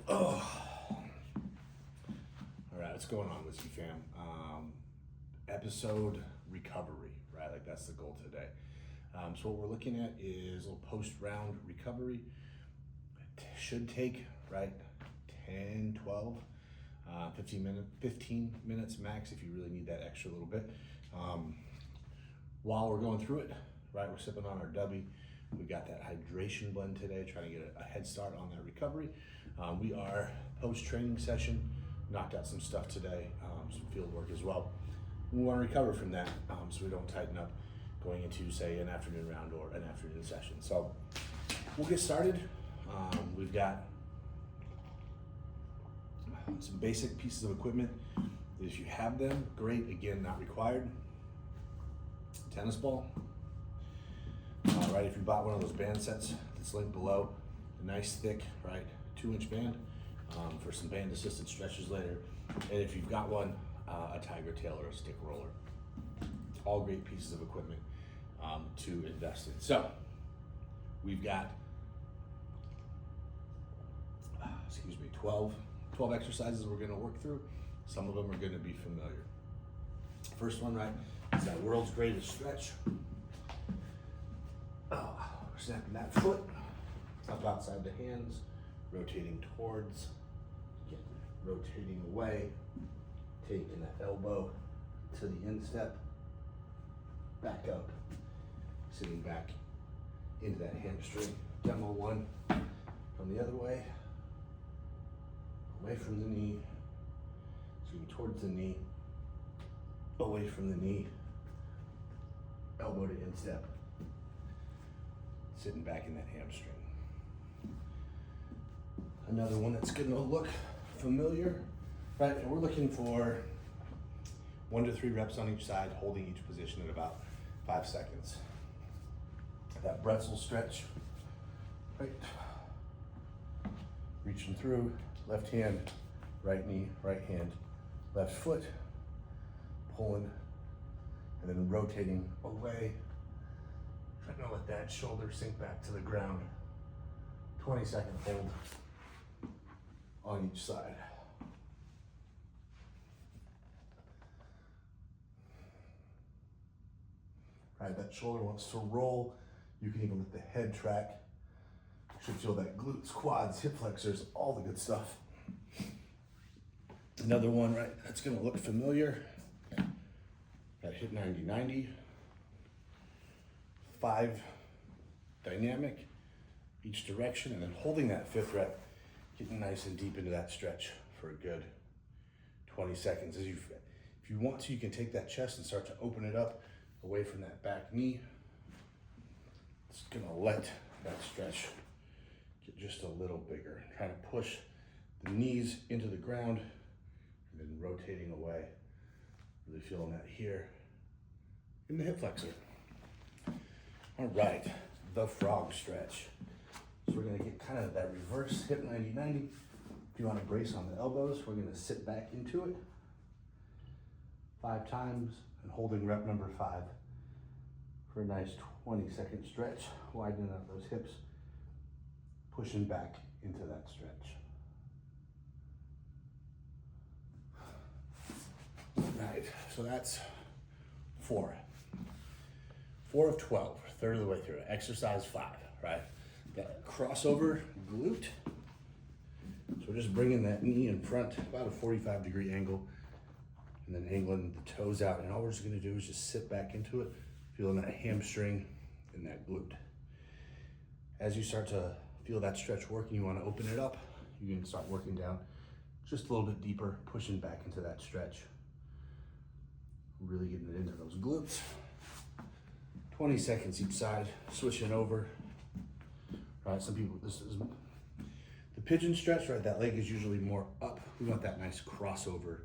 Oh, all right. What's going on, Whiskey fam? Episode recovery, right? Like that's the goal today. So what we're looking at is a little post-round recovery. It should take, right, 10, 12, 15 minutes max if you really need that extra little bit. While we're going through it, right, we're sipping on our Dubby. We got that hydration blend today, trying to get a head start on that recovery. We are post-training session, knocked out some stuff today, some field work as well. We want to recover from that so we don't tighten up going into, say, an afternoon round or an afternoon session. So we'll get started. We've got some basic pieces of equipment. If you have them, great. Again, not required. Tennis ball. Right, if you bought one of those band sets that's linked below, a nice thick, right, 2-inch band for some band assisted stretches later. And if you've got one, a tiger tail or a stick roller. All great pieces of equipment to invest in. So we've got, 12 exercises we're gonna work through. Some of them are gonna be familiar. First one, right, is that world's greatest stretch. We're snapping that foot up outside the hands, rotating towards, rotating away, taking that elbow to the instep, back up, sitting back into that hamstring. Demo one from the other way, away from the knee, swing towards the knee, away from the knee, elbow to instep, sitting back in that hamstring. Another one that's gonna look familiar, right? And we're looking for 1 to 3 reps on each side, holding each position at about 5 seconds. That pretzel stretch, right? Reaching through, left hand, right knee, right hand, left foot, pulling, and then rotating away. Trying to let that shoulder sink back to the ground. 20-second hold on each side. Right, that shoulder wants to roll. You can even let the head track. You should feel that glutes, quads, hip flexors, all the good stuff. Another one, right, that's gonna look familiar. That hip 90-90. 5 dynamic each direction, and then holding that 5th rep, getting nice and deep into that stretch for a good 20 seconds. If you want to, you can take that chest and start to open it up away from that back knee. It's gonna let that stretch get just a little bigger. Trying to push the knees into the ground and then rotating away. Really feeling that here in the hip flexor. All right, the frog stretch. So we're gonna get kind of that reverse hip 90-90. If you want to brace on the elbows, we're gonna sit back into it 5 times and holding rep number 5 for a nice 20-second stretch, widening out those hips, pushing back into that stretch. All right, so that's 4 of 12, third of the way through. Exercise 5, right? That crossover glute. So we're just bringing that knee in front, about a 45-degree angle, and then angling the toes out. And all we're just gonna do is just sit back into it, feeling that hamstring and that glute. As you start to feel that stretch working, you wanna open it up. You can start working down just a little bit deeper, pushing back into that stretch. Really getting it into those glutes. 20 seconds each side, switching over. Right, some people, this is the pigeon stretch, right? That leg is usually more up. We want that nice crossover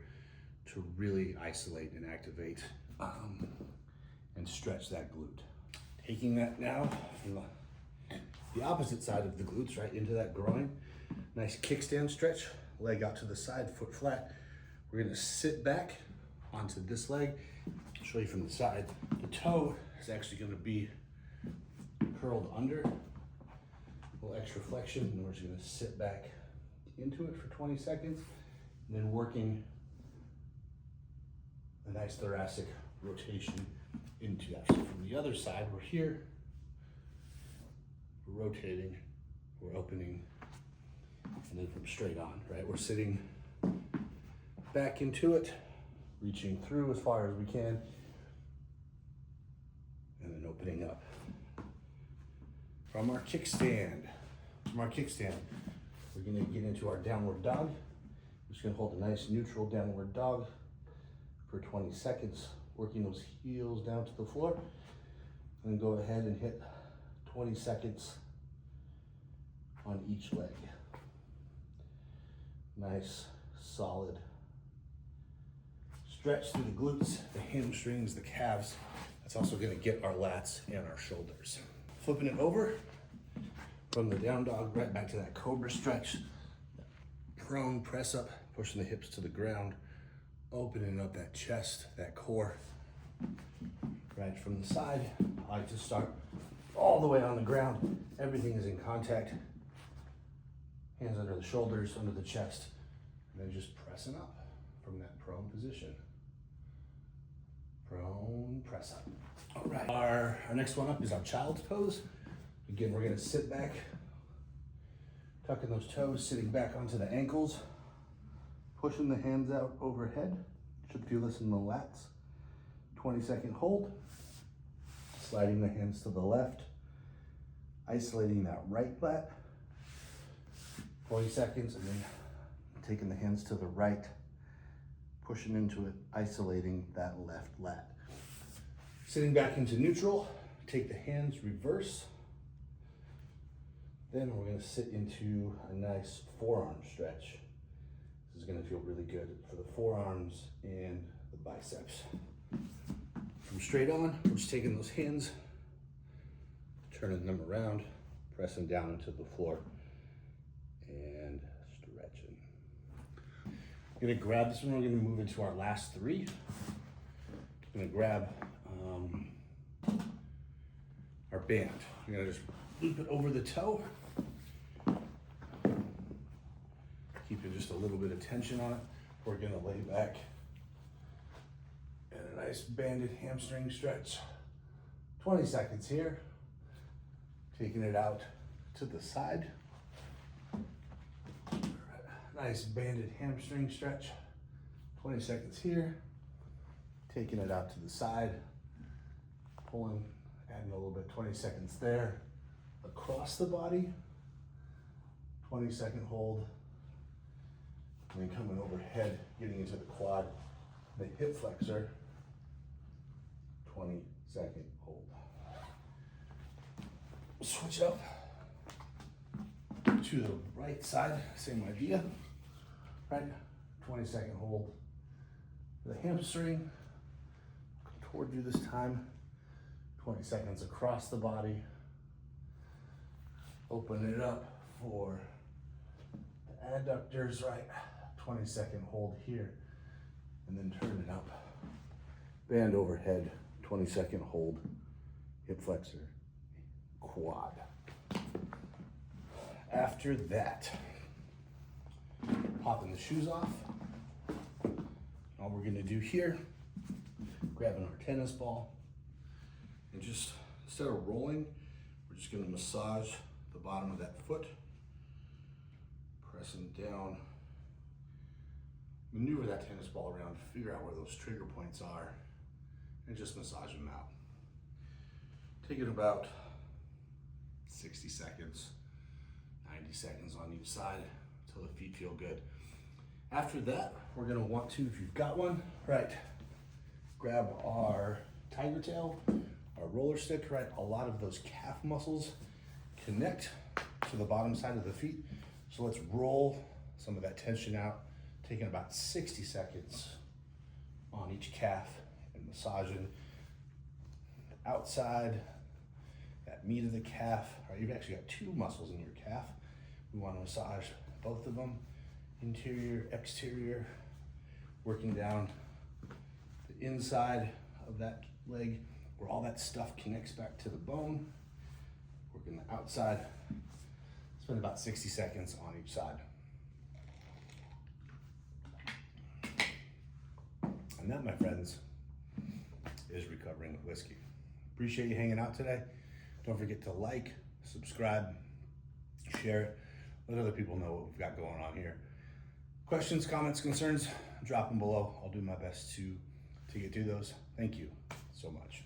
to really isolate and activate and stretch that glute. Taking that now from the opposite side of the glutes, right, into that groin. Nice kickstand stretch, leg out to the side, foot flat. We're gonna sit back onto this leg. I'll show you from the side. The toe is actually gonna be curled under, a little extra flexion, and we're just gonna sit back into it for 20 seconds, and then working a nice thoracic rotation into that. So from the other side, we're here, we're rotating, we're opening, and then from straight on, right? We're sitting back into it, reaching through as far as we can, and then opening up. From our kickstand, we're gonna get into our downward dog. We're just gonna hold a nice neutral downward dog for 20 seconds, working those heels down to the floor. And then go ahead and hit 20 seconds on each leg. Nice, solid stretch through the glutes, the hamstrings, the calves. That's also gonna get our lats and our shoulders. Flipping it over from the down dog right back to that cobra stretch. Prone press up, pushing the hips to the ground, opening up that chest, that core. Right from the side, I like to start all the way on the ground. Everything is in contact. Hands under the shoulders, under the chest, and then just pressing up from that prone position. Prone press up. All right, our next one up is our child's pose. Again, we're gonna sit back, tucking those toes, sitting back onto the ankles, pushing the hands out overhead. Should feel this in the lats. 20-second hold. Sliding the hands to the left, isolating that right lat. 20 seconds, and then taking the hands to the right, pushing into it, isolating that left lat. Sitting back into neutral, take the hands reverse. Then we're gonna sit into a nice forearm stretch. This is gonna feel really good for the forearms and the biceps. From straight on, we're just taking those hands, turning them around, pressing down into the floor, and stretching. I'm gonna grab this one, we're gonna move into our last three. I'm gonna grab our band. We're gonna just loop it over the toe, keeping just a little bit of tension on it. We're gonna lay back in a nice banded hamstring stretch. 20 seconds here. Taking it out to the side. Nice banded hamstring stretch. 20 seconds here. Taking it out to the side. Pulling, adding a little bit, 20 seconds there. Across the body. 20-second hold. And then coming overhead, getting into the quad, the hip flexor. 20-second hold. Switch up to the right side, same idea, right? 20-second hold. The hamstring, toward you this time. 20 seconds across the body. Open it up for the adductors, right? 20-second hold here, and then turn it up. Band overhead, 20-second hold, hip flexor, quad. After that, popping the shoes off. All we're gonna do here, grabbing our tennis ball, and just, instead of rolling, we're just gonna massage the bottom of that foot, pressing down, maneuver that tennis ball around, figure out where those trigger points are, and just massage them out. Take it about 60 seconds, 90 seconds on each side until the feet feel good. After that, we're gonna want to, if you've got one, right, grab our tiger tail, our roller stick, right? A lot of those calf muscles connect to the bottom side of the feet. So let's roll some of that tension out, taking about 60 seconds on each calf and massaging the outside, that meat of the calf. All right, you've actually got two muscles in your calf. We want to massage both of them, interior, exterior, working down the inside of that leg where all that stuff connects back to the bone. Working the outside. Spend about 60 seconds on each side. And that, my friends, is recovering with whiskey. Appreciate you hanging out today. Don't forget to like, subscribe, share it. Let other people know what we've got going on here. Questions, comments, concerns, drop them below. I'll do my best to get to those. Thank you so much.